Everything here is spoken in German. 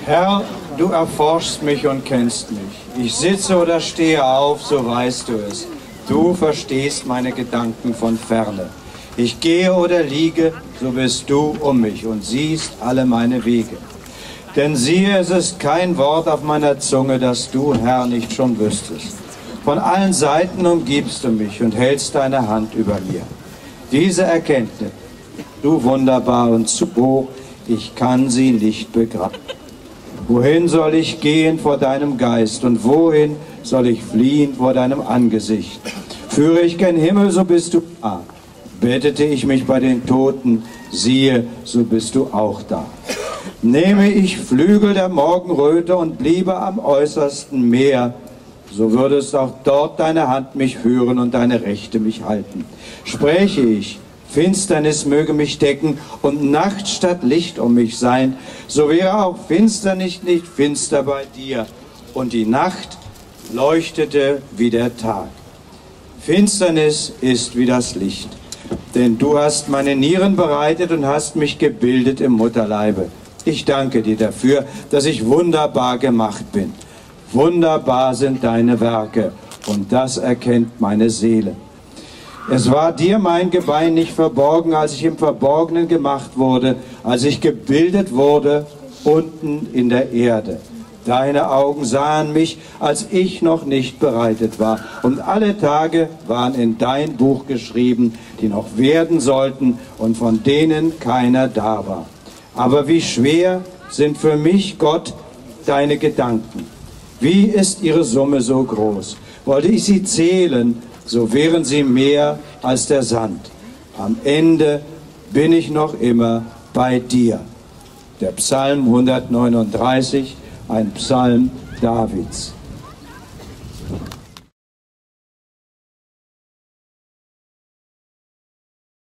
Herr, du erforschst mich und kennst mich. Ich sitze oder stehe auf, so weißt du es. Du verstehst meine Gedanken von ferne. Ich gehe oder liege, so bist du um mich und siehst alle meine Wege. Denn siehe, es ist kein Wort auf meiner Zunge, das du, Herr, nicht schon wüsstest. Von allen Seiten umgibst du mich und hältst deine Hand über mir. Diese Erkenntnis, du wunderbar und zu hoch, ich kann sie nicht begreifen. Wohin soll ich gehen vor deinem Geist und wohin soll ich fliehen vor deinem Angesicht? Führe ich gen Himmel, so bist du da. Bettete ich mich bei den Toten, siehe, so bist du auch da. Nehme ich Flügel der Morgenröte und bliebe am äußersten Meer, so würdest auch dort deine Hand mich führen und deine Rechte mich halten. Spräche ich, Finsternis möge mich decken und Nacht statt Licht um mich sein, so wäre auch Finsternis nicht finster bei dir und die Nacht leuchtete wie der Tag. Finsternis ist wie das Licht, denn du hast meine Nieren bereitet und hast mich gebildet im Mutterleibe. Ich danke dir dafür, dass ich wunderbar gemacht bin. Wunderbar sind deine Werke und das erkennt meine Seele. Es war dir mein Gebein nicht verborgen, als ich im Verborgenen gemacht wurde, als ich gebildet wurde unten in der Erde. Deine Augen sahen mich, als ich noch nicht bereitet war. Und alle Tage waren in dein Buch geschrieben, die noch werden sollten und von denen keiner da war. Aber wie schwer sind für mich, Gott, deine Gedanken. Wie ist ihre Summe so groß? Wollte ich sie zählen, so wären sie mehr als der Sand. Am Ende bin ich noch immer bei dir. Der Psalm 139, ein Psalm Davids.